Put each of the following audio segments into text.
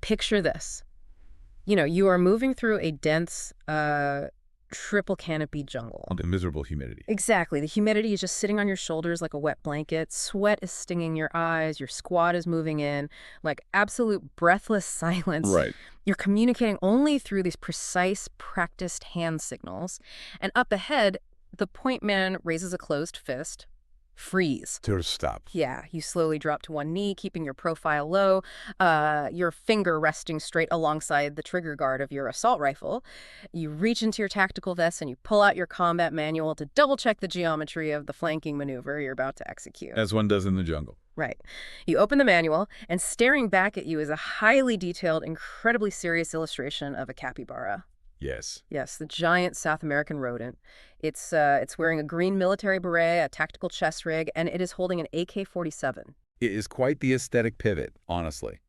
picture this. You are moving through a dense, triple canopy jungle. The miserable humidity. Exactly. The humidity is just sitting on your shoulders like a wet blanket. Sweat is stinging your eyes. Your squad is moving in. Like absolute breathless silence. Right. You're communicating only through these precise, practiced hand signals. And up ahead, the point man raises a closed fist. Freeze. To stop. Yeah, you slowly drop to one knee, keeping your profile low, your finger resting straight alongside the trigger guard of your assault rifle. You reach into your tactical vest and you pull out your combat manual to double-check the geometry of the flanking maneuver you're about to execute. As one does in the jungle. Right. You open the manual, and staring back at you is a highly detailed, incredibly serious illustration of a capybara. Yes. Yes, the giant South American rodent. It's wearing a green military beret, a tactical chest rig, and it is holding an AK-47. It is quite the aesthetic pivot, honestly.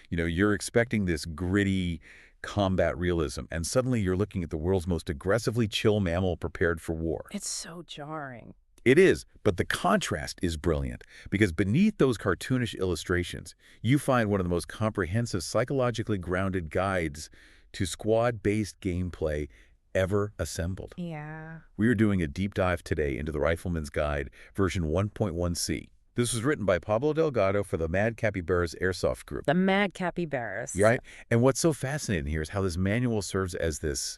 You're expecting this gritty combat realism, and suddenly you're looking at the world's most aggressively chill mammal prepared for war. It's so jarring. It is, but the contrast is brilliant, because beneath those cartoonish illustrations, you find one of the most comprehensive, psychologically grounded guides to squad-based gameplay ever assembled. Yeah. We are doing a deep dive today into the Rifleman's Guide, version 1.1c. This was written by Pablo Delgado for the Mad Capybara's Airsoft Group. The Mad Capybaras. Right? And what's so fascinating here is how this manual serves as this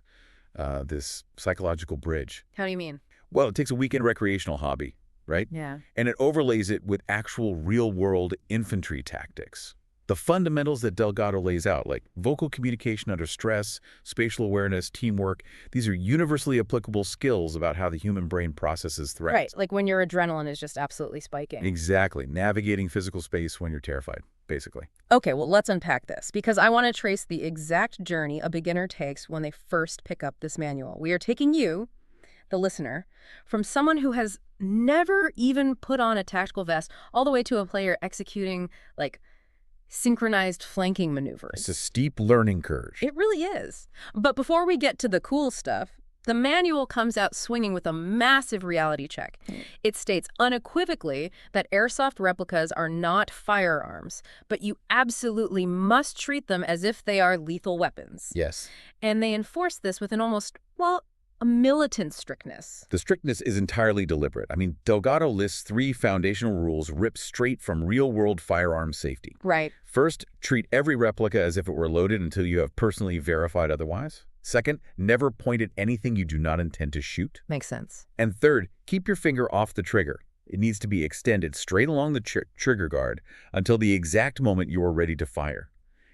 psychological bridge. How do you mean? Well, it takes a weekend recreational hobby, right? Yeah. And it overlays it with actual real-world infantry tactics. The fundamentals that Delgado lays out, like vocal communication under stress, spatial awareness, teamwork, these are universally applicable skills about how the human brain processes threats. Right, like when your adrenaline is just absolutely spiking. Exactly. Navigating physical space when you're terrified, basically. Okay, well, let's unpack this, because I want to trace the exact journey a beginner takes when they first pick up this manual. We are taking you, the listener, from someone who has never even put on a tactical vest all the way to a player executing, like, synchronized flanking maneuvers. It's a steep learning curve. It really is. But before we get to the cool stuff, the manual comes out swinging with a massive reality check. It states unequivocally that airsoft replicas are not firearms, but you absolutely must treat them as if they are lethal weapons. Yes. And they enforce this with an almost, well, a militant strictness. The strictness is entirely deliberate. I mean, Delgado lists 3 foundational rules ripped straight from real-world firearm safety. Right. First, treat every replica as if it were loaded until you have personally verified otherwise. Second, never point at anything you do not intend to shoot. Makes sense. And third, keep your finger off the trigger. It needs to be extended straight along the trigger guard until the exact moment you are ready to fire.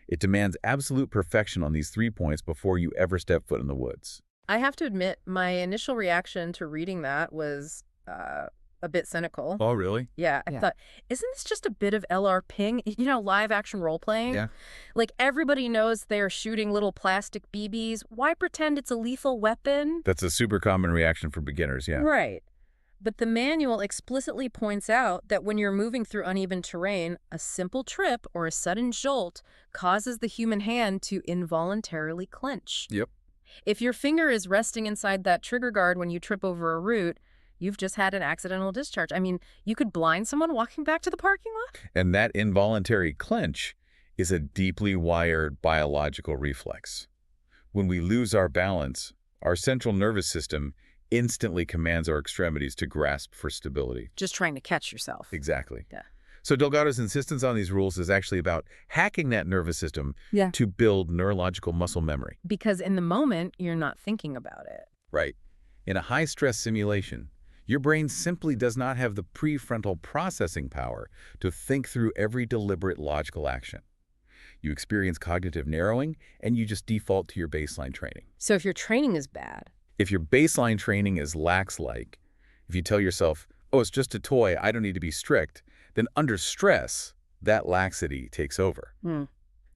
It demands absolute perfection on these 3 points before you ever step foot in the woods. I have to admit, my initial reaction to reading that was a bit cynical. Oh, really? Yeah, I thought, isn't this just a bit of LR ping? Live action role playing? Yeah. Like everybody knows they're shooting little plastic BBs. Why pretend it's a lethal weapon? That's a super common reaction for beginners, yeah. Right. But the manual explicitly points out that when you're moving through uneven terrain, a simple trip or a sudden jolt causes the human hand to involuntarily clench. Yep. If your finger is resting inside that trigger guard when you trip over a root, you've just had an accidental discharge. I mean, you could blind someone walking back to the parking lot. And that involuntary clench is a deeply wired biological reflex. When we lose our balance, our central nervous system instantly commands our extremities to grasp for stability. Just trying to catch yourself. Exactly. Yeah. So Delgado's insistence on these rules is actually about hacking that nervous system to build neurological muscle memory. Because in the moment, you're not thinking about it. Right. In a high-stress simulation, your brain simply does not have the prefrontal processing power to think through every deliberate logical action. You experience cognitive narrowing, and you just default to your baseline training. So if your training is bad, if your baseline training is lax-like, if you tell yourself, oh, it's just a toy, I don't need to be strict, then under stress, that laxity takes over.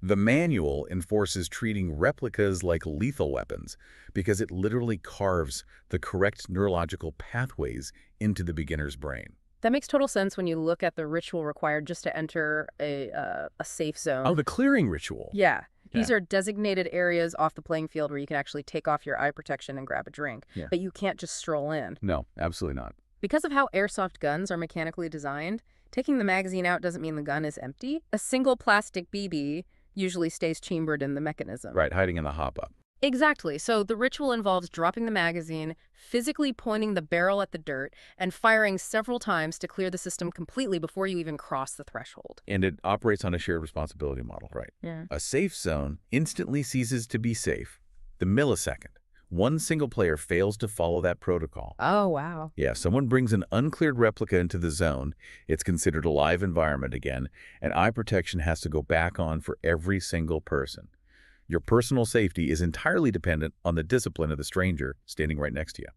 The manual enforces treating replicas like lethal weapons because it literally carves the correct neurological pathways into the beginner's brain. That makes total sense when you look at the ritual required just to enter a safe zone. Oh, the clearing ritual. Yeah. These are designated areas off the playing field where you can actually take off your eye protection and grab a drink. Yeah. But you can't just stroll in. No, absolutely not. Because of how airsoft guns are mechanically designed, taking the magazine out doesn't mean the gun is empty. A single plastic BB usually stays chambered in the mechanism. Right, hiding in the hop-up. Exactly. So the ritual involves dropping the magazine, physically pointing the barrel at the dirt, and firing several times to clear the system completely before you even cross the threshold. And it operates on a shared responsibility model, right? Yeah. A safe zone instantly ceases to be safe the millisecond one single player fails to follow that protocol. Oh, wow. Yeah, someone brings an uncleared replica into the zone, it's considered a live environment again, and eye protection has to go back on for every single person. Your personal safety is entirely dependent on the discipline of the stranger standing right next to you.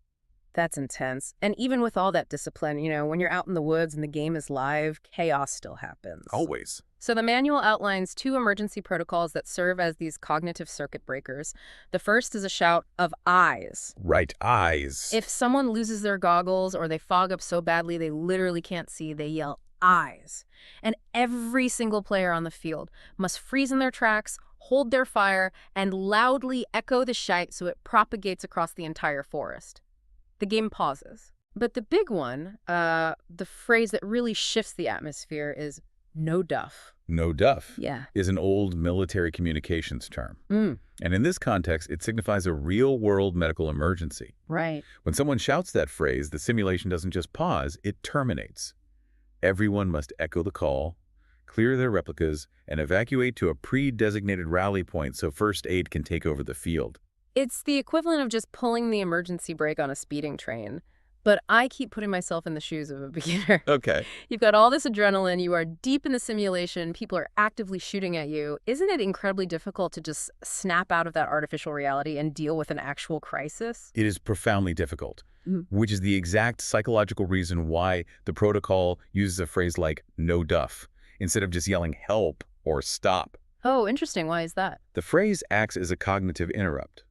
That's intense. And even with all that discipline, when you're out in the woods and the game is live, chaos still happens. Always. So the manual outlines 2 emergency protocols that serve as these cognitive circuit breakers. The first is a shout of eyes. Right, eyes. If someone loses their goggles or they fog up so badly they literally can't see, they yell eyes. And every single player on the field must freeze in their tracks, hold their fire, and loudly echo the shout so it propagates across the entire forest. The game pauses. But the big one, the phrase that really shifts the atmosphere is no duff. No duff Yeah. is an old military communications term. Mm. And in this context, it signifies a real-world medical emergency. Right. When someone shouts that phrase, the simulation doesn't just pause, it terminates. Everyone must echo the call, clear their replicas, and evacuate to a pre-designated rally point so first aid can take over the field. It's the equivalent of just pulling the emergency brake on a speeding train. But I keep putting myself in the shoes of a beginner. Okay. You've got all this adrenaline, you are deep in the simulation, people are actively shooting at you. Isn't it incredibly difficult to just snap out of that artificial reality and deal with an actual crisis? It is profoundly difficult, which is the exact psychological reason why the protocol uses a phrase like no duff, instead of just yelling help or stop. Oh, interesting. Why is that? The phrase acts as a cognitive interrupt.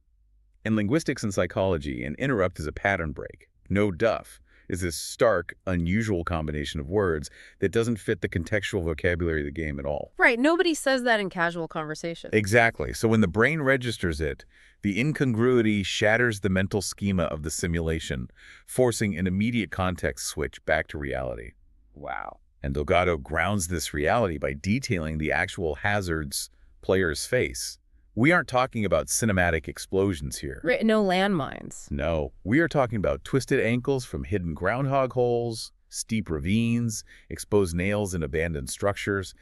In linguistics and psychology, an interrupt is a pattern break. No duff is this stark, unusual combination of words that doesn't fit the contextual vocabulary of the game at all. Right. Nobody says that in casual conversation. Exactly. So when the brain registers it, the incongruity shatters the mental schema of the simulation, forcing an immediate context switch back to reality. Wow. And Delgado grounds this reality by detailing the actual hazards players face. We aren't talking about cinematic explosions here. Right, no landmines. No, we are talking about twisted ankles from hidden groundhog holes, steep ravines, exposed nails in abandoned structures,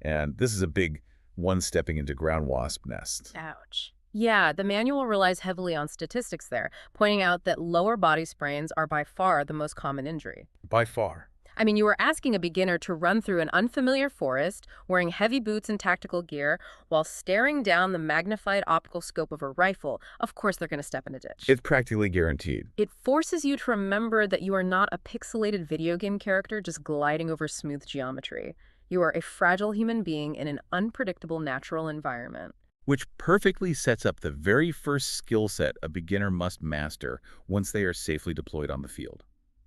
and this is a big one stepping into ground wasp nest. Ouch. Yeah, the manual relies heavily on statistics there, pointing out that lower body sprains are by far the most common injury. By far. I mean, you were asking a beginner to run through an unfamiliar forest, wearing heavy boots and tactical gear, while staring down the magnified optical scope of a rifle. Of course they're going to step in a ditch. It's practically guaranteed. It forces you to remember that you are not a pixelated video game character just gliding over smooth geometry. You are a fragile human being in an unpredictable natural environment. Which perfectly sets up the very first skill set a beginner must master once they are safely deployed on the field.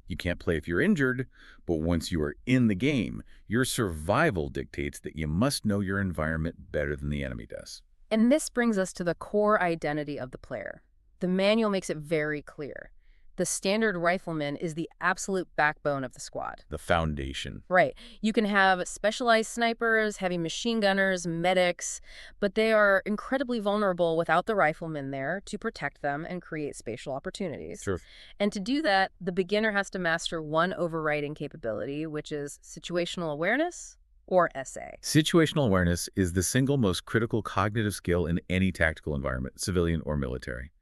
You can't play if you're injured, but once you are in the game, your survival dictates that you must know your environment better than the enemy does. And this brings us to the core identity of the player. The manual makes it very clear. The standard rifleman is the absolute backbone of the squad. The foundation. Right. You can have specialized snipers, heavy machine gunners, medics, but they are incredibly vulnerable without the rifleman there to protect them and create spatial opportunities. Sure. And to do that, the beginner has to master one overriding capability, which is situational awareness, or SA. Situational awareness is the single most critical cognitive skill in any tactical environment, civilian or military.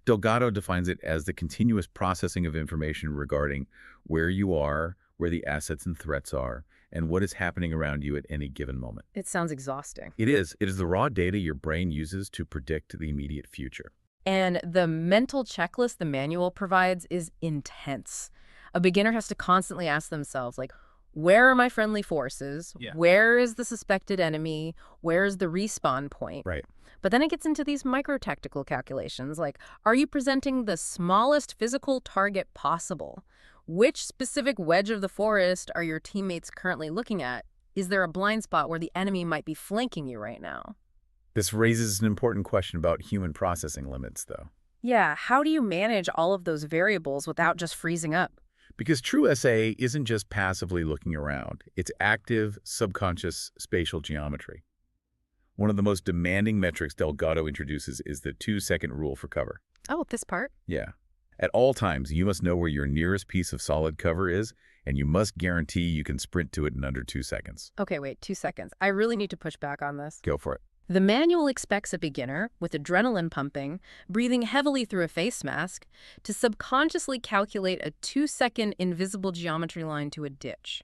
Delgado defines it as the continuous processing of information regarding where you are, where the assets and threats are, and what is happening around you at any given moment. It sounds exhausting. It is. It is the raw data your brain uses to predict the immediate future. And the mental checklist the manual provides is intense. A beginner has to constantly ask themselves, like, where are my friendly forces? Yeah. Where is the suspected enemy? Where is the respawn point? Right. But then it gets into these micro-tactical calculations, like, are you presenting the smallest physical target possible? Which specific wedge of the forest are your teammates currently looking at? Is there a blind spot where the enemy might be flanking you right now? This raises an important question about human processing limits, though. Yeah, how do you manage all of those variables without just freezing up? Because true SA isn't just passively looking around. It's active, subconscious spatial geometry. One of the most demanding metrics Delgado introduces is the 2-second rule for cover. Oh, this part? Yeah. At all times, you must know where your nearest piece of solid cover is, and you must guarantee you can sprint to it in under 2 seconds. Okay, wait, 2 seconds. I really need to push back on this. Go for it. The manual expects a beginner, with adrenaline pumping, breathing heavily through a face mask, to subconsciously calculate a 2-second invisible geometry line to a ditch.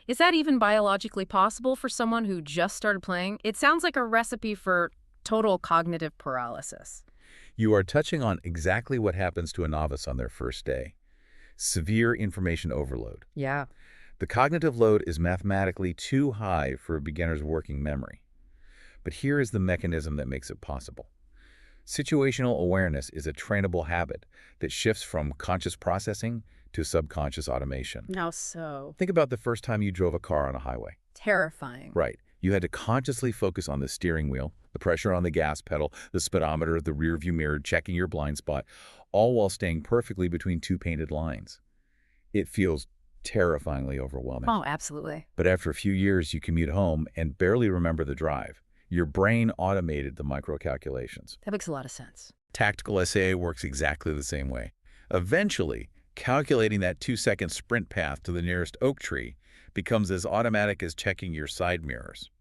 Is that even biologically possible for someone who just started playing? It sounds like a recipe for total cognitive paralysis. You are touching on exactly what happens to a novice on their first day. Severe information overload. Yeah. The cognitive load is mathematically too high for a beginner's working memory. But here is the mechanism that makes it possible. Situational awareness is a trainable habit that shifts from conscious processing to subconscious automation. How so? Think about the first time you drove a car on a highway. Terrifying. Right. You had to consciously focus on the steering wheel, the pressure on the gas pedal, the speedometer, the rearview mirror, checking your blind spot, all while staying perfectly between two painted lines. It feels terrifyingly overwhelming. Oh, absolutely. But after a few years, you commute home and barely remember the drive. Your brain automated the micro-calculations. That makes a lot of sense. Tactical SAA works exactly the same way. Eventually, calculating that 2-second sprint path to the nearest oak tree becomes as automatic as checking your side mirrors.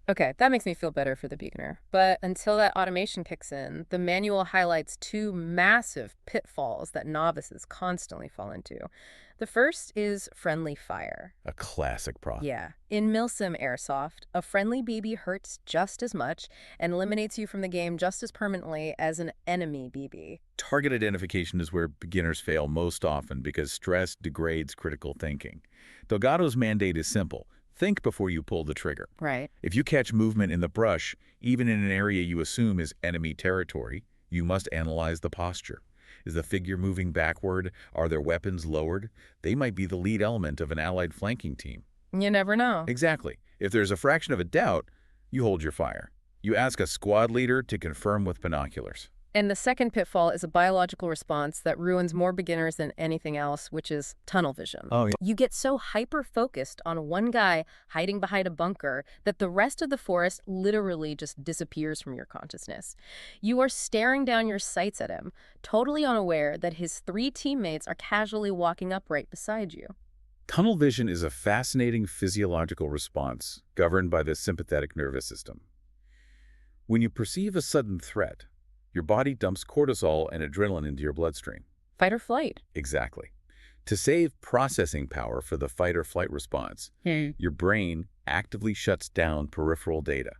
Okay, that makes me feel better for the beginner. But until that automation kicks in, the manual highlights two massive pitfalls that novices constantly fall into. The first is friendly fire. A classic problem. Yeah. In Milsim Airsoft, a friendly BB hurts just as much and eliminates you from the game just as permanently as an enemy BB. Target identification is where beginners fail most often because stress degrades critical thinking. Delgado's mandate is simple. Think before you pull the trigger. Right. If you catch movement in the brush, even in an area you assume is enemy territory, you must analyze the posture. Is the figure moving backward? Are their weapons lowered? They might be the lead element of an allied flanking team. You never know. Exactly. If there's a fraction of a doubt, you hold your fire. You ask a squad leader to confirm with binoculars. And the second pitfall is a biological response that ruins more beginners than anything else, which is tunnel vision. Oh, yeah. You get so hyper-focused on one guy hiding behind a bunker that the rest of the forest literally just disappears from your consciousness. You are staring down your sights at him, totally unaware that his 3 teammates are casually walking up right beside you. Tunnel vision is a fascinating physiological response governed by the sympathetic nervous system. When you perceive a sudden threat, your body dumps cortisol and adrenaline into your bloodstream. Fight or flight. Exactly. To save processing power for the fight or flight response, your brain actively shuts down peripheral data.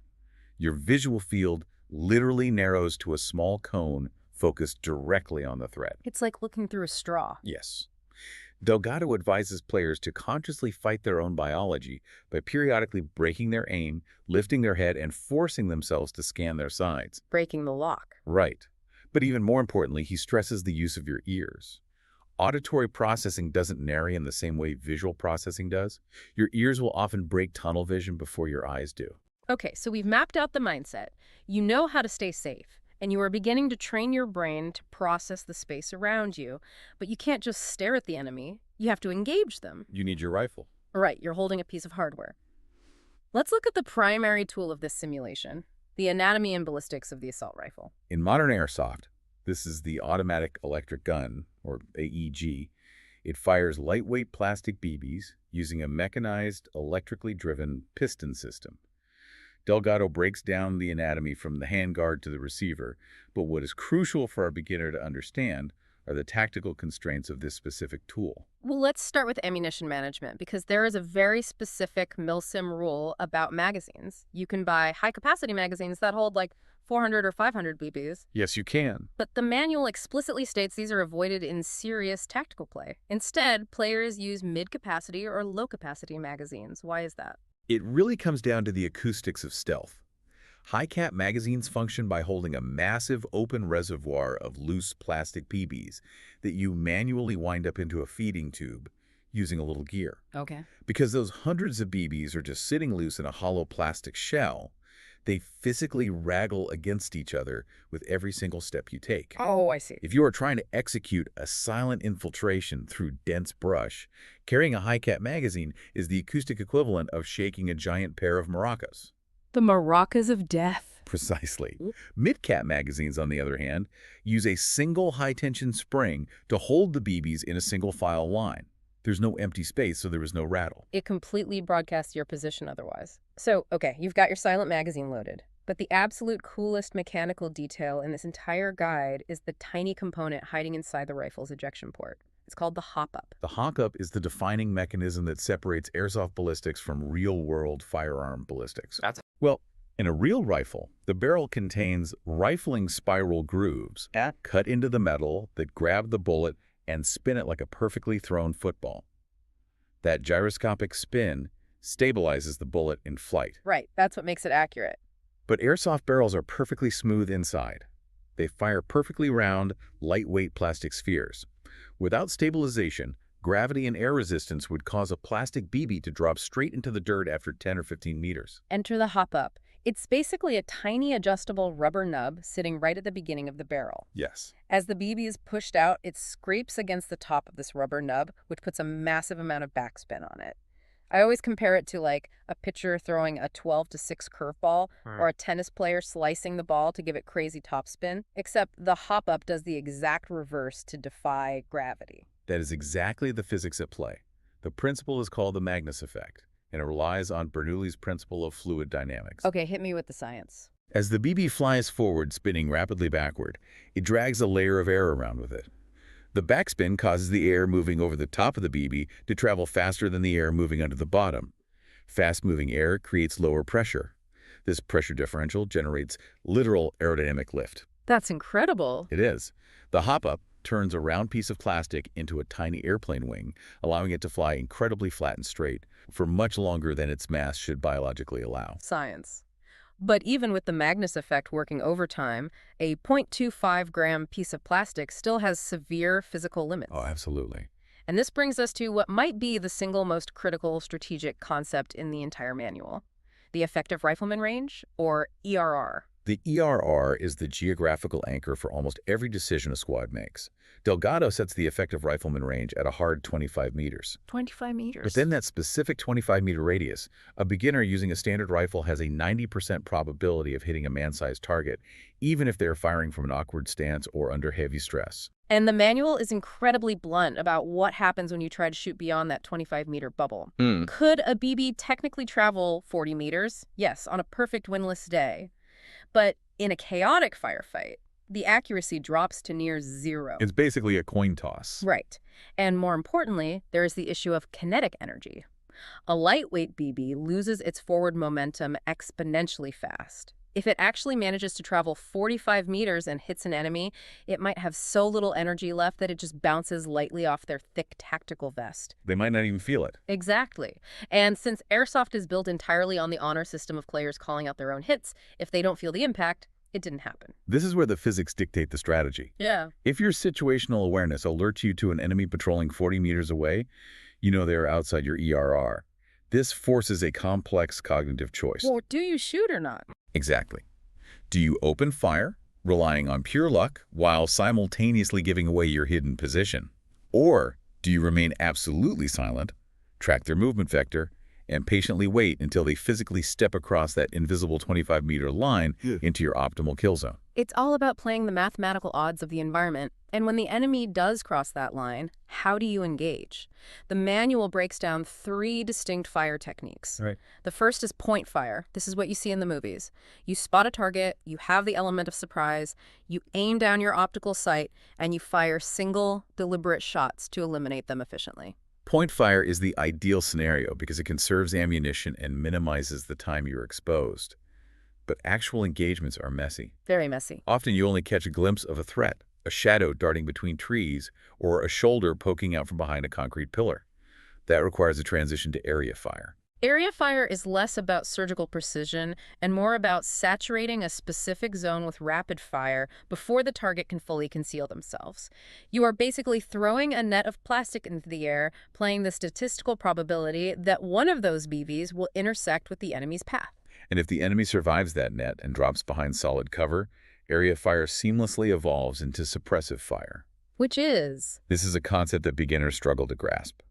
Your visual field literally narrows to a small cone focused directly on the threat. It's like looking through a straw. Yes. Delgado advises players to consciously fight their own biology by periodically breaking their aim, lifting their head, and forcing themselves to scan their sides. Breaking the lock. Right. But even more importantly, he stresses the use of your ears. Auditory processing doesn't narrate in the same way visual processing does. Your ears will often break tunnel vision before your eyes do. Okay, so we've mapped out the mindset. You know how to stay safe, and you are beginning to train your brain to process the space around you. But you can't just stare at the enemy. You have to engage them. You need your rifle. Right, you're holding a piece of hardware. Let's look at the primary tool of this simulation, the anatomy and ballistics of the assault rifle. In modern airsoft, this is the automatic electric gun, or AEG. It fires lightweight plastic BBs using a mechanized, electrically driven piston system. Delgado breaks down the anatomy from the handguard to the receiver, but what is crucial for our beginner to understand are the tactical constraints of this specific tool. Well, let's start with ammunition management, because there is a very specific Milsim rule about magazines. You can buy high-capacity magazines that hold like 400 or 500 BBs. Yes, you can. But the manual explicitly states these are avoided in serious tactical play. Instead, players use mid-capacity or low-capacity magazines. Why is that? It really comes down to the acoustics of stealth. High-cap magazines function by holding a massive open reservoir of loose plastic BBs that you manually wind up into a feeding tube using a little gear. Okay. Because those hundreds of BBs are just sitting loose in a hollow plastic shell, they physically raggle against each other with every single step you take. Oh, I see. If you are trying to execute a silent infiltration through dense brush, carrying a high-cap magazine is the acoustic equivalent of shaking a giant pair of maracas. The maracas of death. Precisely. Mid-cap magazines, on the other hand, use a single high-tension spring to hold the BBs in a single file line. There's no empty space, so there is no rattle. It completely broadcasts your position otherwise. So, okay, you've got your silent magazine loaded. But the absolute coolest mechanical detail in this entire guide is the tiny component hiding inside the rifle's ejection port. It's called the hop-up. The hop-up is the defining mechanism that separates airsoft ballistics from real-world firearm ballistics. Well, in a real rifle, the barrel contains rifling spiral grooves cut into the metal that grab the bullet and spin it like a perfectly thrown football. That gyroscopic spin stabilizes the bullet in flight. Right, that's what makes it accurate. But airsoft barrels are perfectly smooth inside. They fire perfectly round, lightweight plastic spheres. Without stabilization, gravity and air resistance would cause a plastic BB to drop straight into the dirt after 10 or 15 meters. Enter the hop-up. It's basically a tiny adjustable rubber nub sitting right at the beginning of the barrel. Yes. As the BB is pushed out, it scrapes against the top of this rubber nub, which puts a massive amount of backspin on it. I always compare it to like a pitcher throwing a 12-6 curveball or a tennis player slicing the ball to give it crazy topspin, except the hop-up does the exact reverse to defy gravity. That is exactly the physics at play. The principle is called the Magnus effect, and it relies on Bernoulli's principle of fluid dynamics. Okay, hit me with the science. As the BB flies forward, spinning rapidly backward, it drags a layer of air around with it. The backspin causes the air moving over the top of the BB to travel faster than the air moving under the bottom. Fast-moving air creates lower pressure. This pressure differential generates literal aerodynamic lift. That's incredible. It is. The hop-up turns a round piece of plastic into a tiny airplane wing, allowing it to fly incredibly flat and straight for much longer than its mass should biologically allow. Science. But even with the Magnus effect working overtime, a 0.25-gram piece of plastic still has severe physical limits. Oh, absolutely. And this brings us to what might be the single most critical strategic concept in the entire manual, the effective rifleman range, or ERR. The ERR is the geographical anchor for almost every decision a squad makes. Delgado sets the effective rifleman range at a hard 25 meters. 25 meters. Within that specific 25-meter radius, a beginner using a standard rifle has a 90% probability of hitting a man-sized target, even if they're firing from an awkward stance or under heavy stress. And the manual is incredibly blunt about what happens when you try to shoot beyond that 25-meter bubble. Could a BB technically travel 40 meters? Yes, on a perfect windless day. But in a chaotic firefight, the accuracy drops to near zero. It's basically a coin toss. Right. And more importantly, there is the issue of kinetic energy. A lightweight BB loses its forward momentum exponentially fast. If it actually manages to travel 45 meters and hits an enemy, it might have so little energy left that it just bounces lightly off their thick tactical vest. They might not even feel it. Exactly. And since airsoft is built entirely on the honor system of players calling out their own hits, if they don't feel the impact, it didn't happen. This is where the physics dictate the strategy. Yeah. If your situational awareness alerts you to an enemy patrolling 40 meters away, you know they're outside your ERR. This forces a complex cognitive choice. Well, do you shoot or not? Exactly. Do you open fire, relying on pure luck, while simultaneously giving away your hidden position? Or do you remain absolutely silent, track their movement vector, and patiently wait until they physically step across that invisible 25-meter line into your optimal kill zone? It's all about playing the mathematical odds of the environment. And when the enemy does cross that line, how do you engage? The manual breaks down 3 distinct fire techniques. Right. The first is point fire. This is what you see in the movies. You spot a target, you have the element of surprise, you aim down your optical sight, and you fire single, deliberate shots to eliminate them efficiently. Point fire is the ideal scenario because it conserves ammunition and minimizes the time you're exposed. But actual engagements are messy. Very messy. Often you only catch a glimpse of a threat, a shadow darting between trees, or a shoulder poking out from behind a concrete pillar. That requires a transition to area fire. Area fire is less about surgical precision and more about saturating a specific zone with rapid fire before the target can fully conceal themselves. You are basically throwing a net of plastic into the air, playing the statistical probability that one of those BBs will intersect with the enemy's path. And if the enemy survives that net and drops behind solid cover, area fire seamlessly evolves into suppressive fire. Which is? This is a concept that beginners struggle to grasp.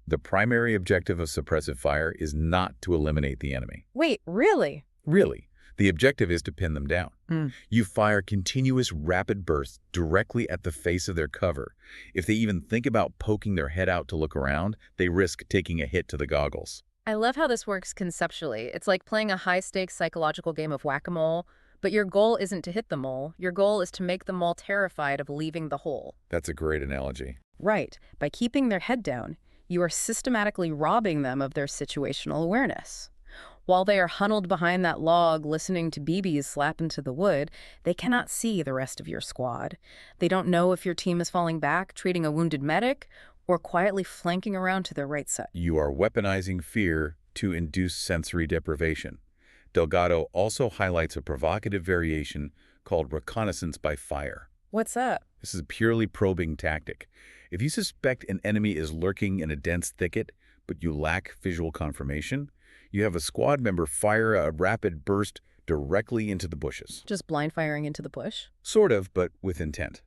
The primary objective of suppressive fire is not to eliminate the enemy. Wait, really? Really, the objective is to pin them down. Mm. You fire continuous rapid bursts directly at the face of their cover. If they even think about poking their head out to look around, they risk taking a hit to the goggles. I love how this works conceptually. It's like playing a high-stakes psychological game of whack-a-mole, but your goal isn't to hit the mole. Your goal is to make the mole terrified of leaving the hole. That's a great analogy. Right. By keeping their head down, you are systematically robbing them of their situational awareness. While they are huddled behind that log listening to BBs slap into the wood, they cannot see the rest of your squad. They don't know if your team is falling back, treating a wounded medic, or quietly flanking around to their right side. You are weaponizing fear to induce sensory deprivation. Delgado also highlights a provocative variation called reconnaissance by fire. What's that? This is a purely probing tactic. If you suspect an enemy is lurking in a dense thicket, but you lack visual confirmation, you have a squad member fire a rapid burst directly into the bushes. Just blind firing into the bush? Sort of, but with intent.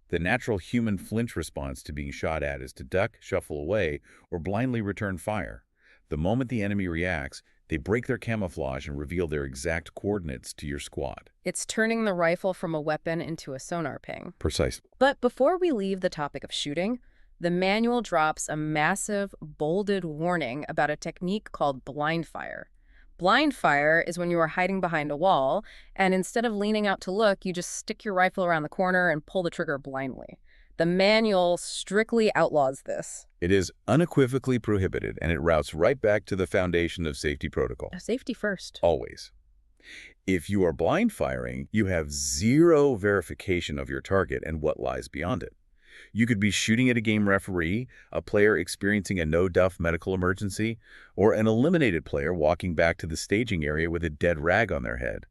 The natural human flinch response to being shot at is to duck, shuffle away, or blindly return fire. The moment the enemy reacts, they break their camouflage and reveal their exact coordinates to your squad. It's turning the rifle from a weapon into a sonar ping. Precisely. But before we leave the topic of shooting, the manual drops a massive, bolded warning about a technique called blind fire. Blind fire is when you are hiding behind a wall, and instead of leaning out to look, you just stick your rifle around the corner and pull the trigger blindly. The manual strictly outlaws this. It is unequivocally prohibited, and it routes right back to the foundation of safety protocol. Safety first. Always. If you are blind firing, you have zero verification of your target and what lies beyond it. You could be shooting at a game referee, a player experiencing a no-duff medical emergency, or an eliminated player walking back to the staging area with a dead rag on their head.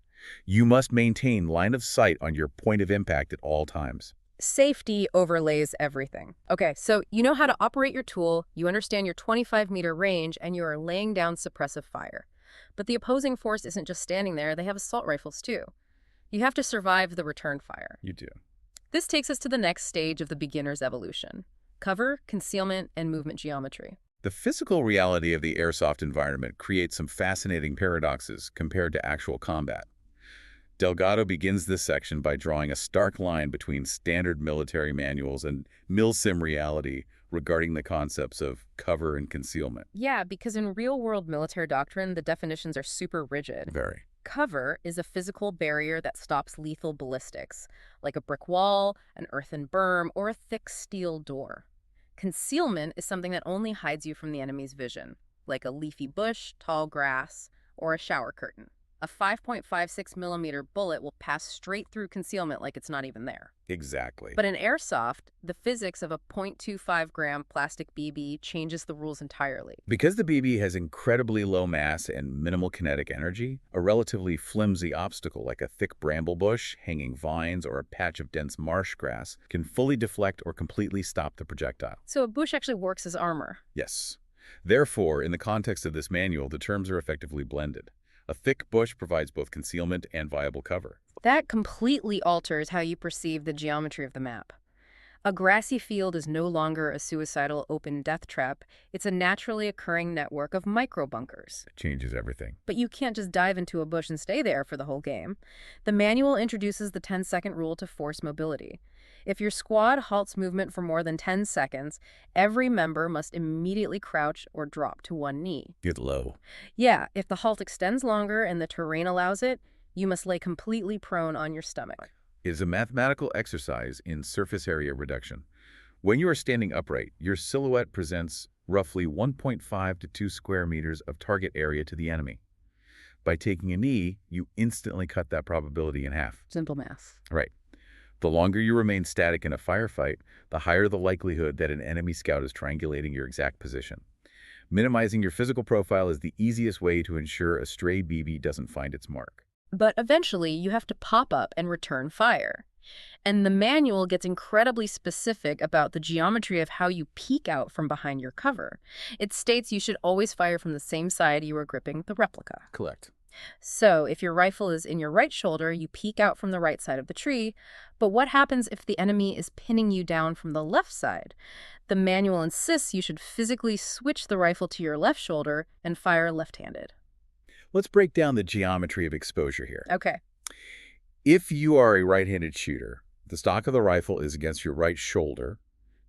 You must maintain line of sight on your point of impact at all times. Safety overlays everything. Okay, so you know how to operate your tool, you understand your 25-meter range, and you are laying down suppressive fire. But the opposing force isn't just standing there, they have assault rifles too. You have to survive the return fire. You do. This takes us to the next stage of the beginner's evolution: cover, concealment, and movement geometry. The physical reality of the airsoft environment creates some fascinating paradoxes compared to actual combat. Delgado begins this section by drawing a stark line between standard military manuals and milsim reality regarding the concepts of cover and concealment. Yeah, because in real-world military doctrine, the definitions are super rigid. Very. Cover is a physical barrier that stops lethal ballistics, like a brick wall, an earthen berm, or a thick steel door. Concealment is something that only hides you from the enemy's vision, like a leafy bush, tall grass, or a shower curtain. A 5.56 millimeter bullet will pass straight through concealment like it's not even there. Exactly. But in airsoft, the physics of a 0.25 gram plastic BB changes the rules entirely. Because the BB has incredibly low mass and minimal kinetic energy, a relatively flimsy obstacle like a thick bramble bush, hanging vines, or a patch of dense marsh grass can fully deflect or completely stop the projectile. So a bush actually works as armor. Yes. Therefore, in the context of this manual, the terms are effectively blended. A thick bush provides both concealment and viable cover. That completely alters how you perceive the geometry of the map. A grassy field is no longer a suicidal open death trap. It's a naturally occurring network of micro-bunkers. It changes everything. But you can't just dive into a bush and stay there for the whole game. The manual introduces the 10-second rule to force mobility. If your squad halts movement for more than 10 seconds, every member must immediately crouch or drop to one knee. Get low. Yeah, if the halt extends longer and the terrain allows it, you must lay completely prone on your stomach. It is a mathematical exercise in surface area reduction. When you are standing upright, your silhouette presents roughly 1.5 to 2 square meters of target area to the enemy. By taking a knee, you instantly cut that probability in half. Simple math. Right. The longer you remain static in a firefight, the higher the likelihood that an enemy scout is triangulating your exact position. Minimizing your physical profile is the easiest way to ensure a stray BB doesn't find its mark. But eventually, you have to pop up and return fire. And the manual gets incredibly specific about the geometry of how you peek out from behind your cover. It states you should always fire from the same side you are gripping the replica. Correct. So, if your rifle is in your right shoulder, you peek out from the right side of the tree. But what happens if the enemy is pinning you down from the left side? The manual insists you should physically switch the rifle to your left shoulder and fire left-handed. Let's break down the geometry of exposure here. Okay. If you are a right-handed shooter, the stock of the rifle is against your right shoulder,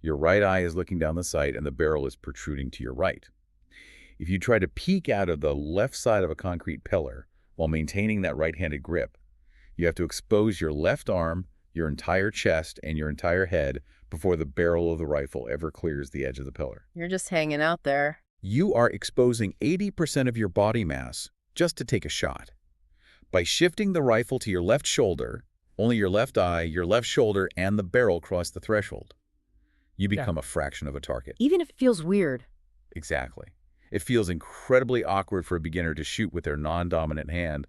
your right eye is looking down the sight, and the barrel is protruding to your right. If you try to peek out of the left side of a concrete pillar while maintaining that right-handed grip, you have to expose your left arm, your entire chest, and your entire head before the barrel of the rifle ever clears the edge of the pillar. You're just hanging out there. You are exposing 80% of your body mass just to take a shot. By shifting the rifle to your left shoulder, only your left eye, your left shoulder, and the barrel cross the threshold. You become a fraction of a target. Even if it feels weird. Exactly. It feels incredibly awkward for a beginner to shoot with their non-dominant hand,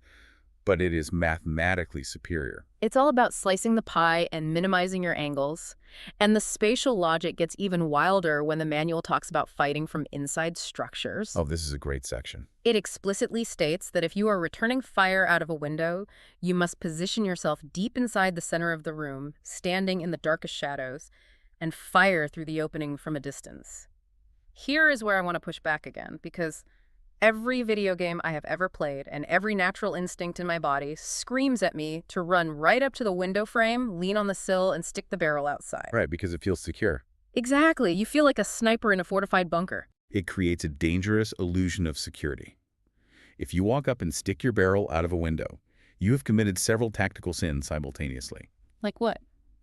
but it is mathematically superior. It's all about slicing the pie and minimizing your angles. And the spatial logic gets even wilder when the manual talks about fighting from inside structures. Oh, this is a great section. It explicitly states that if you are returning fire out of a window, you must position yourself deep inside the center of the room, standing in the darkest shadows, and fire through the opening from a distance. Here is where I want to push back again, because every video game I have ever played and every natural instinct in my body screams at me to run right up to the window frame, lean on the sill, and stick the barrel outside. Right, because it feels secure. Exactly. You feel like a sniper in a fortified bunker. It creates a dangerous illusion of security. If you walk up and stick your barrel out of a window, you have committed several tactical sins simultaneously. Like what?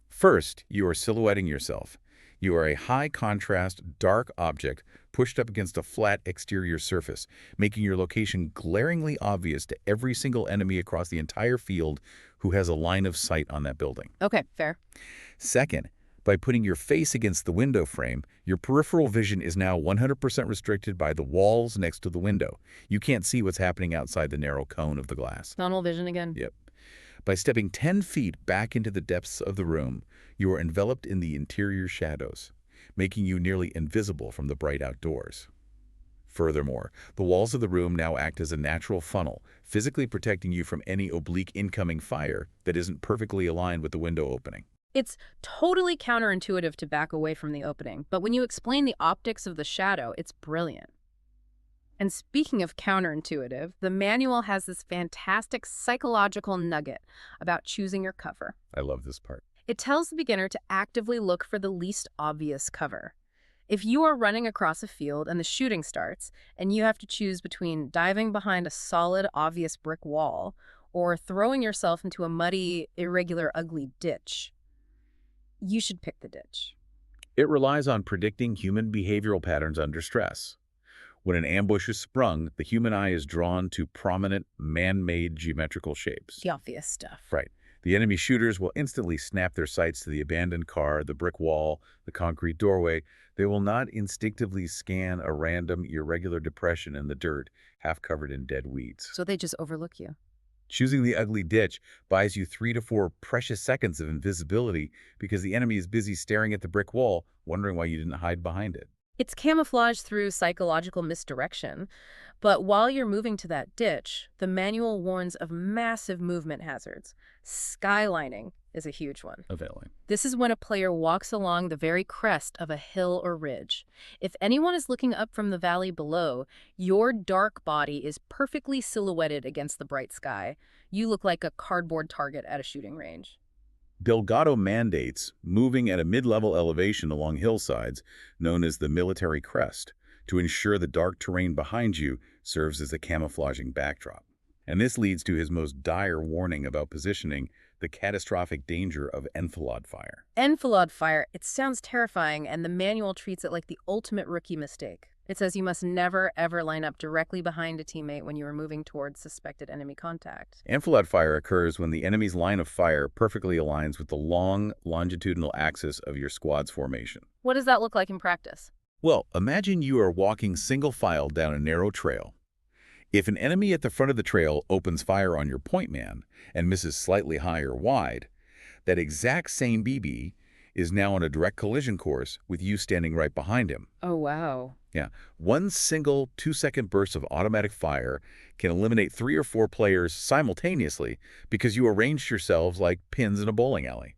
First, you are silhouetting yourself. You are a high-contrast, dark object pushed up against a flat exterior surface, making your location glaringly obvious to every single enemy across the entire field who has a line of sight on that building. Okay, fair. Second, by putting your face against the window frame, your peripheral vision is now 100% restricted by the walls next to the window. You can't see what's happening outside the narrow cone of the glass. Tunnel vision again? Yep. By stepping 10 feet back into the depths of the room, you are enveloped in the interior shadows, making you nearly invisible from the bright outdoors. Furthermore, the walls of the room now act as a natural funnel, physically protecting you from any oblique incoming fire that isn't perfectly aligned with the window opening. It's totally counterintuitive to back away from the opening, but when you explain the optics of the shadow, it's brilliant. And speaking of counterintuitive, the manual has this fantastic psychological nugget about choosing your cover. I love this part. It tells the beginner to actively look for the least obvious cover. If you are running across a field and the shooting starts, and you have to choose between diving behind a solid, obvious brick wall or throwing yourself into a muddy, irregular, ugly ditch, you should pick the ditch. It relies on predicting human behavioral patterns under stress. When an ambush is sprung, the human eye is drawn to prominent, man-made geometrical shapes. The obvious stuff. Right. The enemy shooters will instantly snap their sights to the abandoned car, the brick wall, the concrete doorway. They will not instinctively scan a random, irregular depression in the dirt, half covered in dead weeds. So they just overlook you. Choosing the ugly ditch buys you 3 to 4 precious seconds of invisibility because the enemy is busy staring at the brick wall, wondering why you didn't hide behind it. It's camouflage through psychological misdirection, but while you're moving to that ditch, the manual warns of massive movement hazards. Skylining is a huge one. Availing. This is when a player walks along the very crest of a hill or ridge. If anyone is looking up from the valley below, your dark body is perfectly silhouetted against the bright sky. You look like a cardboard target at a shooting range. Delgado mandates moving at a mid-level elevation along hillsides, known as the military crest, to ensure the dark terrain behind you serves as a camouflaging backdrop. And this leads to his most dire warning about positioning, the catastrophic danger of enfilade fire. Enfilade fire, it sounds terrifying, and the manual treats it like the ultimate rookie mistake. It says you must never, ever line up directly behind a teammate when you are moving towards suspected enemy contact. Enfilade fire occurs when the enemy's line of fire perfectly aligns with the long, longitudinal axis of your squad's formation. What does that look like in practice? Well, imagine you are walking single file down a narrow trail. If an enemy at the front of the trail opens fire on your point man and misses slightly high or wide, that exact same BB is now on a direct collision course with you standing right behind him. Oh, wow. Yeah, one single 2-second burst of automatic fire can eliminate 3 or 4 players simultaneously because you arranged yourselves like pins in a bowling alley.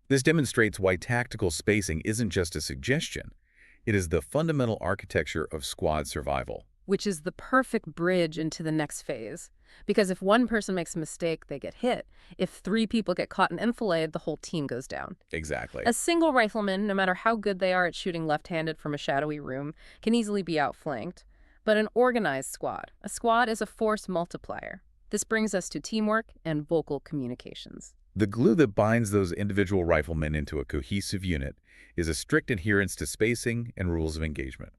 This demonstrates why tactical spacing isn't just a suggestion. It is the fundamental architecture of squad survival. which is the perfect bridge into the next phase. Because if one person makes a mistake, they get hit. If 3 people get caught and enfiladed, the whole team goes down. Exactly. A single rifleman, no matter how good they are at shooting left-handed from a shadowy room, can easily be outflanked. But an organized squad. A squad is a force multiplier. This brings us to teamwork and vocal communications. The glue that binds those individual riflemen into a cohesive unit is a strict adherence to spacing and rules of engagement.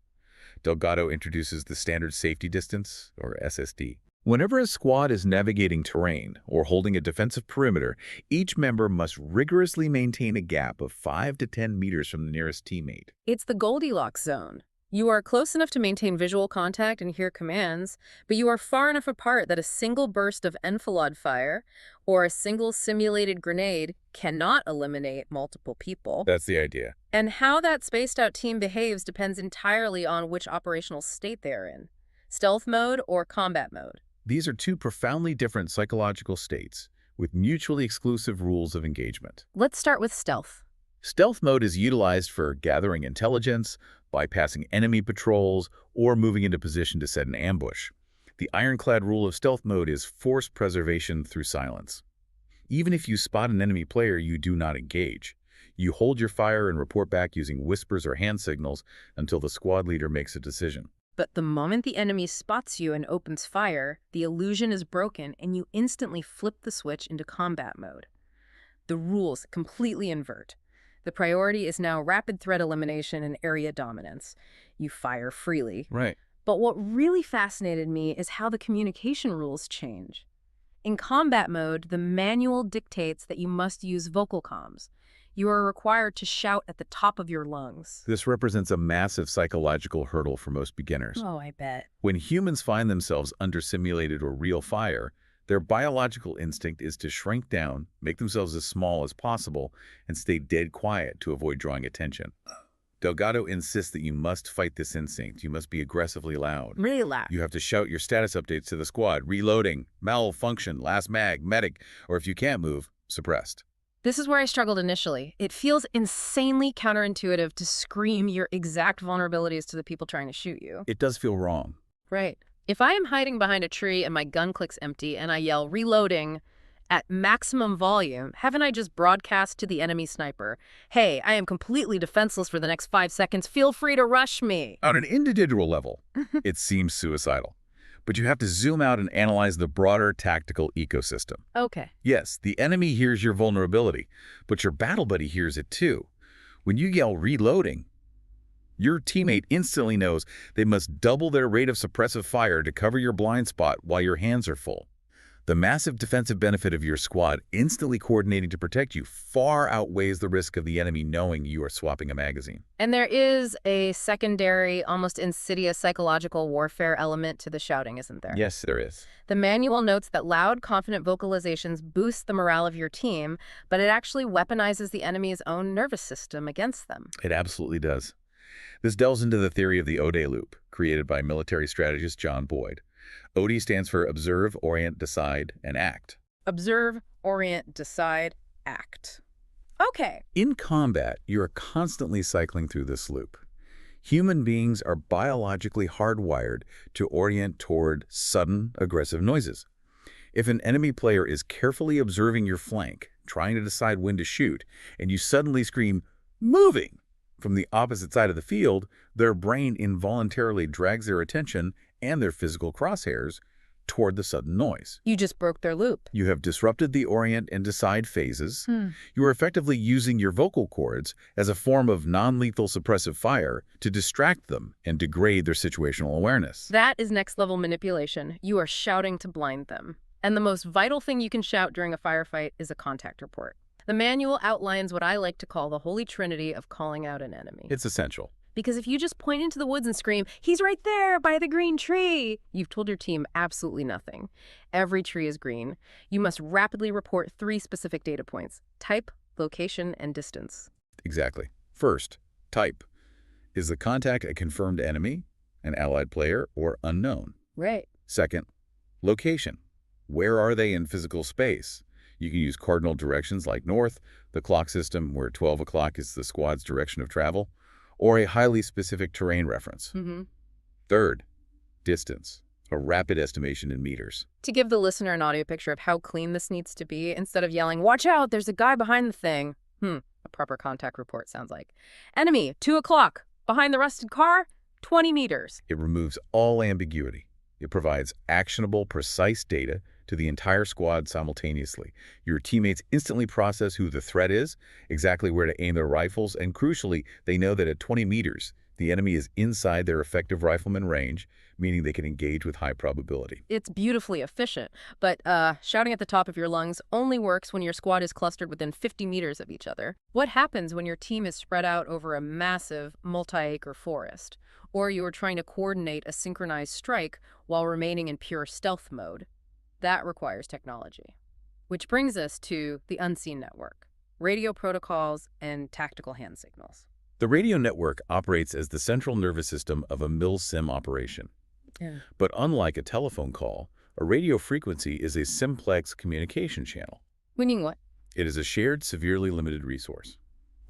Delgado introduces the standard safety distance, or SSD. Whenever a squad is navigating terrain or holding a defensive perimeter, each member must rigorously maintain a gap of 5 to 10 meters from the nearest teammate. It's the Goldilocks zone. You are close enough to maintain visual contact and hear commands, but you are far enough apart that a single burst of enfilade fire or a single simulated grenade cannot eliminate multiple people. That's the idea. And how that spaced-out team behaves depends entirely on which operational state they are in, stealth mode or combat mode. These are 2 profoundly different psychological states with mutually exclusive rules of engagement. Let's start with stealth. Stealth mode is utilized for gathering intelligence, bypassing enemy patrols, or moving into position to set an ambush. The ironclad rule of stealth mode is force preservation through silence. Even if you spot an enemy player, you do not engage. You hold your fire and report back using whispers or hand signals until the squad leader makes a decision. But the moment the enemy spots you and opens fire, the illusion is broken and you instantly flip the switch into combat mode. The rules completely invert. The priority is now rapid threat elimination and area dominance. You fire freely. Right. But what really fascinated me is how the communication rules change. In combat mode, the manual dictates that you must use vocal comms. You are required to shout at the top of your lungs. This represents a massive psychological hurdle for most beginners. Oh, I bet. When humans find themselves under simulated or real fire, their biological instinct is to shrink down, make themselves as small as possible, and stay dead quiet to avoid drawing attention. Delgado insists that you must fight this instinct. You must be aggressively loud. Really loud. You have to shout your status updates to the squad, reloading, malfunction, last mag, medic, or if you can't move, suppressed. This is where I struggled initially. It feels insanely counterintuitive to scream your exact vulnerabilities to the people trying to shoot you. It does feel wrong. Right. If I am hiding behind a tree and my gun clicks empty and I yell reloading at maximum volume, haven't I just broadcast to the enemy sniper, hey, I am completely defenseless for the next 5 seconds, feel free to rush me? On an individual level, it seems suicidal. But you have to zoom out and analyze the broader tactical ecosystem. Okay. Yes, the enemy hears your vulnerability, but your battle buddy hears it too. When you yell reloading, your teammate instantly knows they must double their rate of suppressive fire to cover your blind spot while your hands are full. The massive defensive benefit of your squad instantly coordinating to protect you far outweighs the risk of the enemy knowing you are swapping a magazine. And there is a secondary, almost insidious psychological warfare element to the shouting, isn't there? Yes, there is. The manual notes that loud, confident vocalizations boost the morale of your team, but it actually weaponizes the enemy's own nervous system against them. It absolutely does. This delves into the theory of the ODE loop, created by military strategist John Boyd. ODE stands for Observe, Orient, Decide, and Act. Observe, orient, decide, act. Okay. In combat, you are constantly cycling through this loop. Human beings are biologically hardwired to orient toward sudden, aggressive noises. If an enemy player is carefully observing your flank, trying to decide when to shoot, and you suddenly scream, "Moving!" from the opposite side of the field, their brain involuntarily drags their attention and their physical crosshairs toward the sudden noise. You just broke their loop. You have disrupted the orient and decide phases. You are effectively using your vocal cords as a form of non-lethal suppressive fire to distract them and degrade their situational awareness. That is next-level manipulation. You are shouting to blind them. And the most vital thing you can shout during a firefight is a contact report. The manual outlines what I like to call the holy trinity of calling out an enemy. It's essential. Because if you just point into the woods and scream, "He's right there by the green tree," you've told your team absolutely nothing. Every tree is green. You must rapidly report 3 specific data points: type, location, and distance. Exactly. First, type. Is the contact a confirmed enemy, an allied player, or unknown? Right. Second, location. Where are they in physical space? You can use cardinal directions like north, the clock system where 12 o'clock is the squad's direction of travel, or a highly specific terrain reference. Third, Distance, a rapid estimation in meters. To give the listener an audio picture of how clean this needs to be, instead of yelling, "Watch out, there's a guy behind the thing." A proper contact report sounds like. Enemy, 2 o'clock. Behind the rusted car, 20 meters. It removes all ambiguity. It provides actionable, precise data to the entire squad simultaneously. Your teammates instantly process who the threat is, exactly where to aim their rifles, and crucially, they know that at 20 meters, the enemy is inside their effective rifleman range, meaning they can engage with high probability. It's beautifully efficient, but shouting at the top of your lungs only works when your squad is clustered within 50 meters of each other. What happens when your team is spread out over a massive, multi-acre forest? Or you are trying to coordinate a synchronized strike while remaining in pure stealth mode? That requires technology. Which brings us to the unseen network, radio protocols and tactical hand signals. The radio network operates as the central nervous system of a mil-sim operation. Yeah. But unlike a telephone call, a radio frequency is a simplex communication channel. Meaning what? It is a shared, severely limited resource.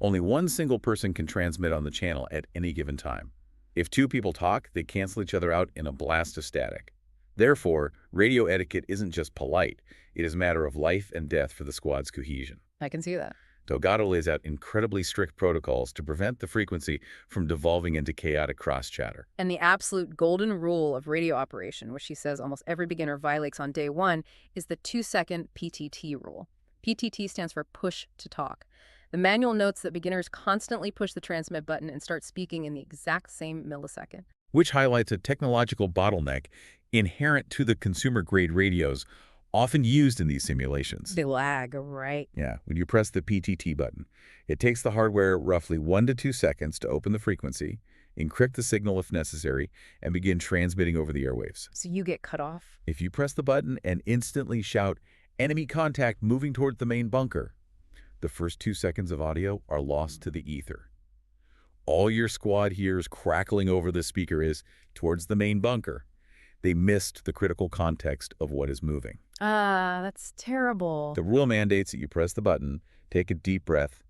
Only one single person can transmit on the channel at any given time. If two people talk, they cancel each other out in a blast of static. Therefore, radio etiquette isn't just polite, it is a matter of life and death for the squad's cohesion. I can see that. Delgado lays out incredibly strict protocols to prevent the frequency from devolving into chaotic cross-chatter. And the absolute golden rule of radio operation, which she says almost every beginner violates on day one, is the 2-second PTT rule. PTT stands for push to talk. The manual notes that beginners constantly push the transmit button and start speaking in the exact same millisecond. Which highlights a technological bottleneck inherent to the consumer-grade radios often used in these simulations. They lag, right? Yeah, when you press the PTT button, it takes the hardware roughly 1 to 2 seconds to open the frequency, encrypt the signal if necessary, and begin transmitting over the airwaves. So you get cut off? If you press the button and instantly shout, "Enemy contact moving toward the main bunker," the first 2 seconds of audio are lost to the ether. All your squad hears crackling over the speaker is, "Towards the main bunker." They missed the critical context of what is moving. That's terrible. The rule mandates that you press the button, take a deep breath,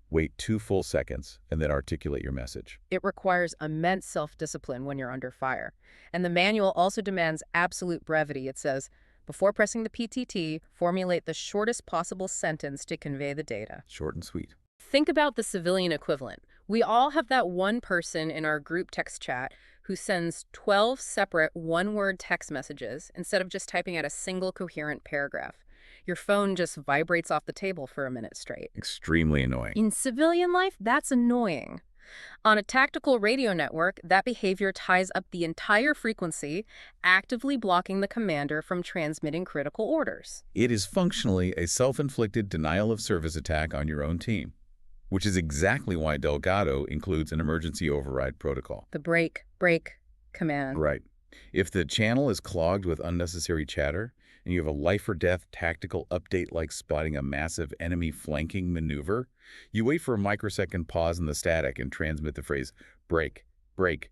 wait 2 full seconds, and then articulate your message. It requires immense self-discipline when you're under fire. And the manual also demands absolute brevity. It says, before pressing the PTT, formulate the shortest possible sentence to convey the data. Short and sweet. Think about the civilian equivalent. We all have that one person in our group text chat who sends 12 separate one-word text messages instead of just typing out a single coherent paragraph. Your phone just vibrates off the table for a minute straight. Extremely annoying. In civilian life, that's annoying. On a tactical radio network, that behavior ties up the entire frequency, actively blocking the commander from transmitting critical orders. It is functionally a self-inflicted denial-of-service attack on your own team, which is exactly why Delgado includes an emergency override protocol. The break command. Right. If the channel is clogged with unnecessary chatter, and you have a life-or-death tactical update like spotting a massive enemy flanking maneuver, you wait for a microsecond pause in the static and transmit the phrase, "break, break."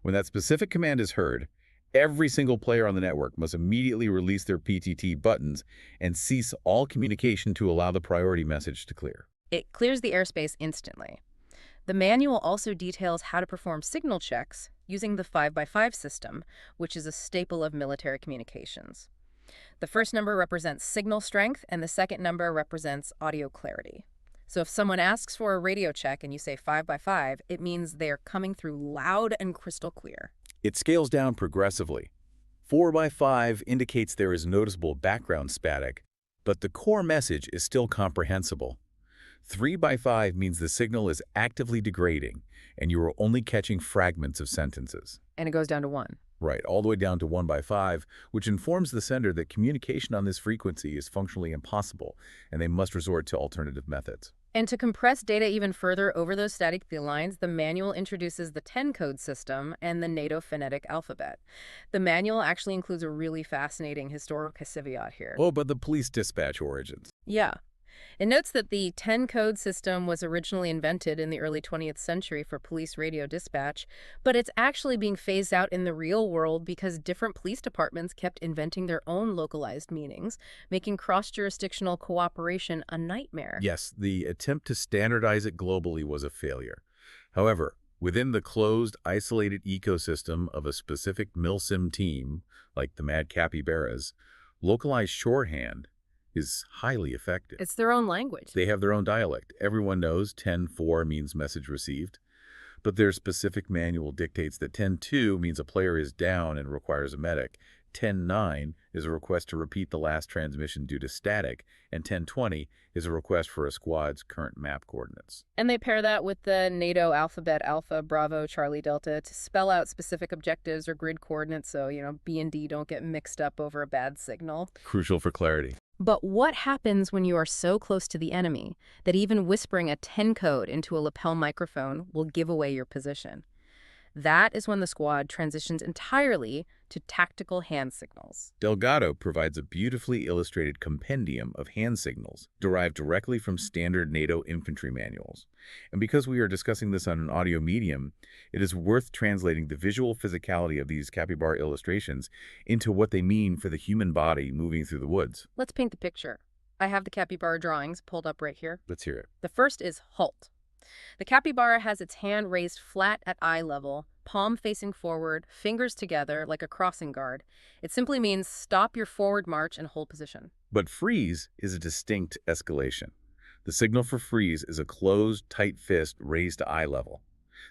When that specific command is heard, every single player on the network must immediately release their PTT buttons and cease all communication to allow the priority message to clear. It clears the airspace instantly. The manual also details how to perform signal checks using the 5x5 system, which is a staple of military communications. The first number represents signal strength, and the second number represents audio clarity. So if someone asks for a radio check and you say 5x5, it means they're coming through loud and crystal clear. It scales down progressively. 4x5 indicates there is noticeable background static, but the core message is still comprehensible. 3x5 means the signal is actively degrading, and you are only catching fragments of sentences. And it goes down to 1. Right, all the way down to 1x5, which informs the sender that communication on this frequency is functionally impossible, and they must resort to alternative methods. And to compress data even further over those static lines, the manual introduces the 10-code system and the NATO phonetic alphabet. The manual actually includes a really fascinating historical caveat here. Oh, but the police dispatch origins. Yeah. It notes that the 10-code system was originally invented in the early 20th century for police radio dispatch, but it's actually being phased out in the real world because different police departments kept inventing their own localized meanings, making cross-jurisdictional cooperation a nightmare. Yes, the attempt to standardize it globally was a failure. However, Within the closed, isolated ecosystem of a specific milsim team, like the Mad Capybaras, localized shorthand is highly effective. It's their own language. They have their own dialect. Everyone knows 10-4 means message received, but their specific manual dictates that 10-2 means a player is down and requires a medic. 10-9 is a request to repeat the last transmission due to static, and 10-20 is a request for a squad's current map coordinates. And they pair that with the NATO alphabet Alpha, Bravo, Charlie, Delta to spell out specific objectives or grid coordinates so, B and D don't get mixed up over a bad signal. Crucial for clarity. But what happens when you are so close to the enemy that even whispering a 10 code into a lapel microphone will give away your position? That is when the squad transitions entirely to tactical hand signals. Delgado provides a beautifully illustrated compendium of hand signals derived directly from standard NATO infantry manuals. And because we are discussing this on an audio medium, it is worth translating the visual physicality of these capybara illustrations into what they mean for the human body moving through the woods. Let's paint the picture. I have the capybara drawings pulled up right here. Let's hear it. The first is halt. The capybara has its hand raised flat at eye level, palm facing forward, fingers together like a crossing guard. It simply means stop your forward march and hold position. But freeze is a distinct escalation. The signal for freeze is a closed, tight fist raised to eye level.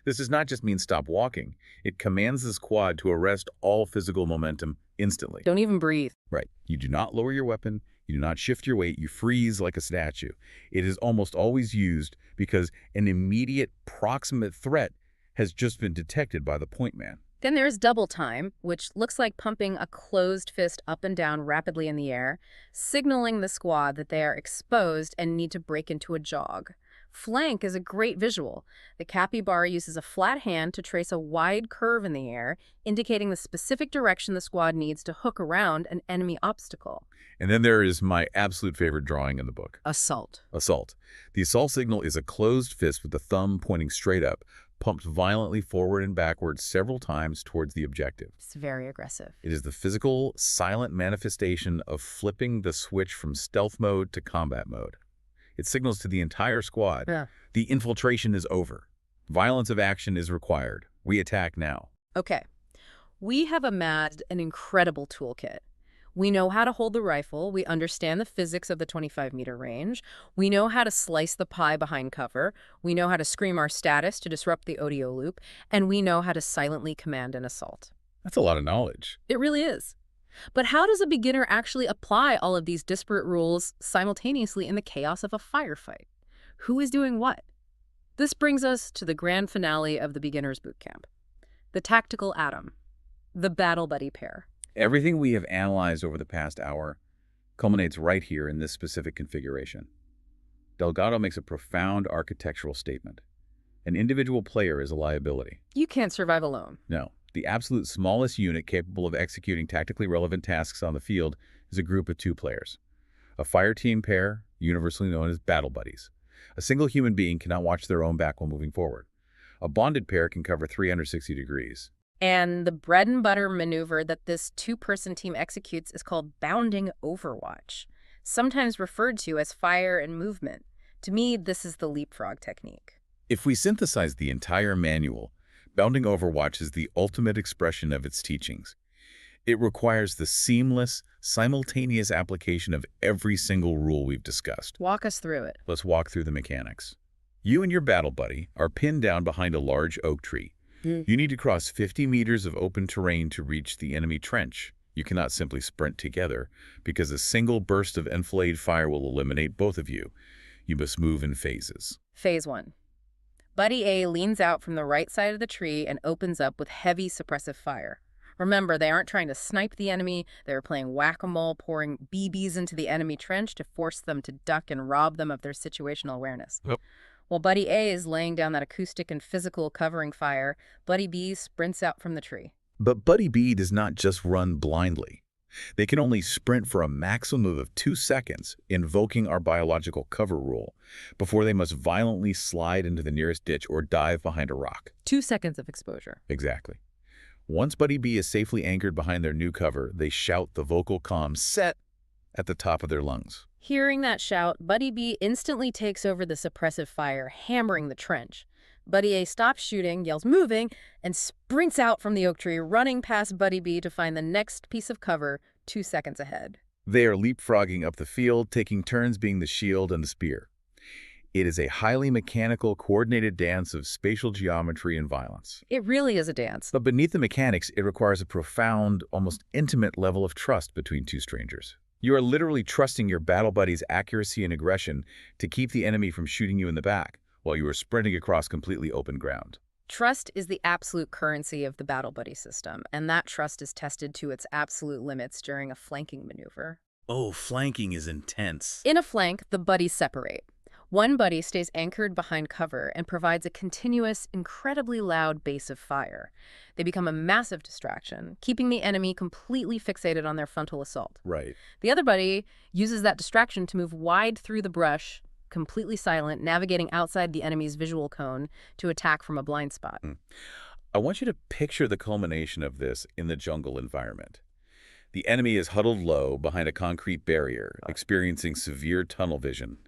This does not just mean stop walking. It commands the squad to arrest all physical momentum instantly. Don't even breathe. Right. You do not lower your weapon. You do not shift your weight. You freeze like a statue. It is almost always used because an immediate proximate threat has just been detected by the point man. Then there's double time, which looks like pumping a closed fist up and down rapidly in the air, signaling the squad that they are exposed and need to break into a jog. Flank is a great visual. The capybara uses a flat hand to trace a wide curve in the air, indicating the specific direction the squad needs to hook around an enemy obstacle. And then there is my absolute favorite drawing in the book. Assault. Assault. The assault signal is a closed fist with the thumb pointing straight up, pumped violently forward and backwards several times towards the objective. It's very aggressive. It is the physical, silent manifestation of flipping the switch from stealth mode to combat mode. It signals to the entire squad, The infiltration is over. Violence of action is required. We attack now. Okay. We have amassed an incredible toolkit. We know how to hold the rifle. We understand the physics of the 25-meter range. We know how to slice the pie behind cover. We know how to scream our status to disrupt the audio loop. And we know how to silently command an assault. That's a lot of knowledge. It really is. But how does a beginner actually apply all of these disparate rules simultaneously in the chaos of a firefight? Who is doing what? This brings us to the grand finale of the beginner's bootcamp. The tactical atom. The battle buddy pair. Everything we have analyzed over the past hour culminates right here in this specific configuration. Delgado makes a profound architectural statement. An individual player is a liability. You can't survive alone. No. The absolute smallest unit capable of executing tactically relevant tasks on the field is a group of 2 players. A fire team pair, universally known as battle buddies. A single human being cannot watch their own back while moving forward. A bonded pair can cover 360 degrees. And the bread and butter maneuver that this 2-person team executes is called bounding overwatch, sometimes referred to as fire and movement. To me, this is the leapfrog technique. If we synthesize the entire manual, bounding overwatch is the ultimate expression of its teachings. It requires the seamless, simultaneous application of every single rule we've discussed. Walk us through it. Let's walk through the mechanics. You and your battle buddy are pinned down behind a large oak tree. You need to cross 50 meters of open terrain to reach the enemy trench. You cannot simply sprint together, because a single burst of enfilade fire will eliminate both of you. You must move in phases. Phase 1. Buddy A leans out from the right side of the tree and opens up with heavy suppressive fire. Remember, they aren't trying to snipe the enemy. They're playing whack-a-mole, pouring BBs into the enemy trench to force them to duck and rob them of their situational awareness. Yep. While Buddy A is laying down that acoustic and physical covering fire, Buddy B sprints out from the tree. But Buddy B does not just run blindly. They can only sprint for a maximum of 2 seconds, invoking our biological cover rule, before they must violently slide into the nearest ditch or dive behind a rock. 2 seconds of exposure. Exactly. Once Buddy B is safely anchored behind their new cover, they shout the vocal comm "set" at the top of their lungs. Hearing that shout, Buddy B instantly takes over the suppressive fire, hammering the trench. Buddy A stops shooting, yells moving, and sprints out from the oak tree, running past Buddy B to find the next piece of cover 2 seconds ahead. They are leapfrogging up the field, taking turns being the shield and the spear. It is a highly mechanical, coordinated dance of spatial geometry and violence. It really is a dance. But beneath the mechanics, it requires a profound, almost intimate level of trust between two strangers. You are literally trusting your battle buddy's accuracy and aggression to keep the enemy from shooting you in the back while you are sprinting across completely open ground. Trust is the absolute currency of the battle buddy system, and that trust is tested to its absolute limits during a flanking maneuver. Oh, flanking is intense. In a flank, the buddies separate. One buddy stays anchored behind cover and provides a continuous, incredibly loud base of fire. They become a massive distraction, keeping the enemy completely fixated on their frontal assault. Right. The other buddy uses that distraction to move wide through the brush, completely silent, navigating outside the enemy's visual cone to attack from a blind spot. I want you to picture the culmination of this in the jungle environment. The enemy is huddled low behind a concrete barrier, experiencing severe tunnel vision.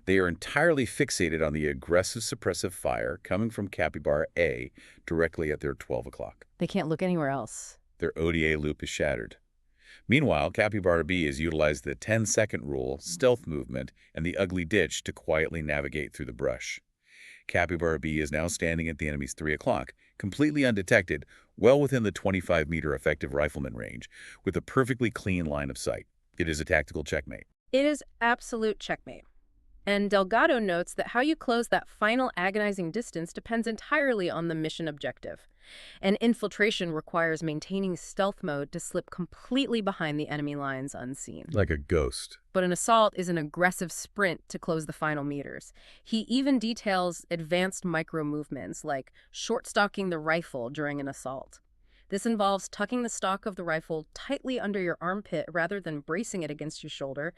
They are entirely fixated on the aggressive suppressive fire coming from Capybara A directly at their 12 o'clock. They can't look anywhere else. Their ODA loop is shattered. Meanwhile, Capybara B has utilized the 10-second rule, stealth movement, and the ugly ditch to quietly navigate through the brush. Capybara B is now standing at the enemy's 3 o'clock, completely undetected, well within the 25-meter effective rifleman range, with a perfectly clean line of sight. It is a tactical checkmate. It is absolute checkmate. And Delgado notes that how you close that final agonizing distance depends entirely on the mission objective. And infiltration requires maintaining stealth mode to slip completely behind the enemy lines unseen. Like a ghost. But an assault is an aggressive sprint to close the final meters. He even details advanced micro-movements like short-stocking the rifle during an assault. This involves tucking the stock of the rifle tightly under your armpit rather than bracing it against your shoulder,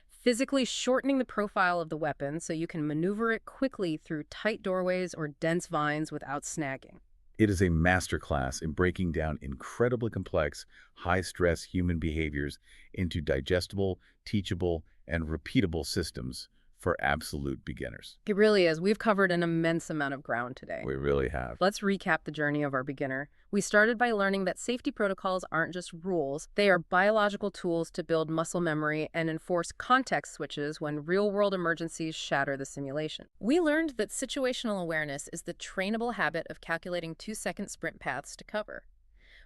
physically shortening the profile of the weapon so you can maneuver it quickly through tight doorways or dense vines without snagging. It is a masterclass in breaking down incredibly complex, high-stress human behaviors into digestible, teachable, and repeatable systems for absolute beginners. It really is. We've covered an immense amount of ground today. We really have. Let's recap the journey of our beginner. We started by learning that safety protocols aren't just rules. They are biological tools to build muscle memory and enforce context switches when real-world emergencies shatter the simulation. We learned that situational awareness is the trainable habit of calculating 2-second sprint paths to cover.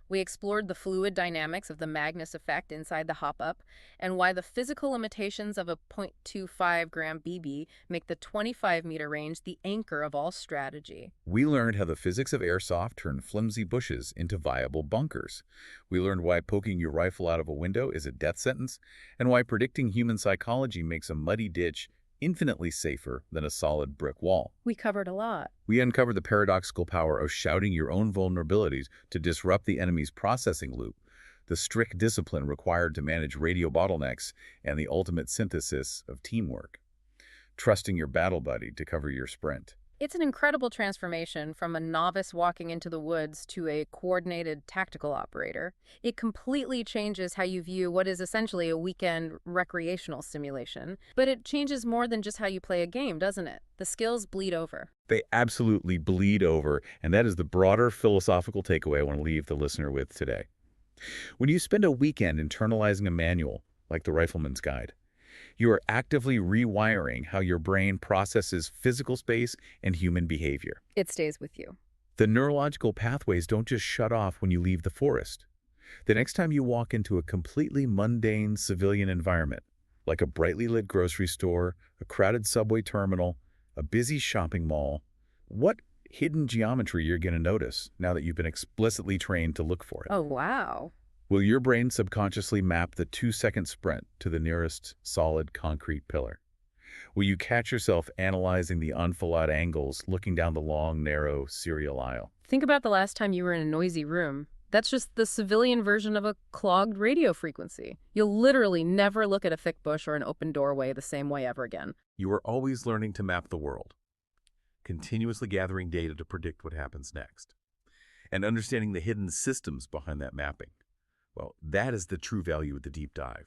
We explored the fluid dynamics of the Magnus effect inside the hop-up and why the physical limitations of a 0.25-gram BB make the 25-meter range the anchor of all strategy. We learned how the physics of airsoft turn flimsy bushes into viable bunkers. We learned why poking your rifle out of a window is a death sentence, and why predicting human psychology makes a muddy ditch infinitely safer than a solid brick wall. We covered a lot. We uncovered the paradoxical power of shouting your own vulnerabilities to disrupt the enemy's processing loop, the strict discipline required to manage radio bottlenecks, and the ultimate synthesis of teamwork. Trusting your battle buddy to cover your sprint. It's an incredible transformation from a novice walking into the woods to a coordinated tactical operator. It completely changes how you view what is essentially a weekend recreational simulation. But it changes more than just how you play a game, doesn't it? The skills bleed over. They absolutely bleed over, and that is the broader philosophical takeaway I want to leave the listener with today. When you spend a weekend internalizing a manual, like the Rifleman's Guide, you are actively rewiring how your brain processes physical space and human behavior. It stays with you. The neurological pathways don't just shut off when you leave the forest. The next time you walk into a completely mundane civilian environment, like a brightly lit grocery store, a crowded subway terminal, a busy shopping mall, what hidden geometry you're going to notice now that you've been explicitly trained to look for it? Oh, wow. Will your brain subconsciously map the 2-second sprint to the nearest solid concrete pillar? Will you catch yourself analyzing the enfilade angles, looking down the long, narrow cereal aisle? Think about the last time you were in a noisy room. That's just the civilian version of a clogged radio frequency. You'll literally never look at a thick bush or an open doorway the same way ever again. You are always learning to map the world, continuously gathering data to predict what happens next, and understanding the hidden systems behind that mapping. Well, that is the true value of the deep dive.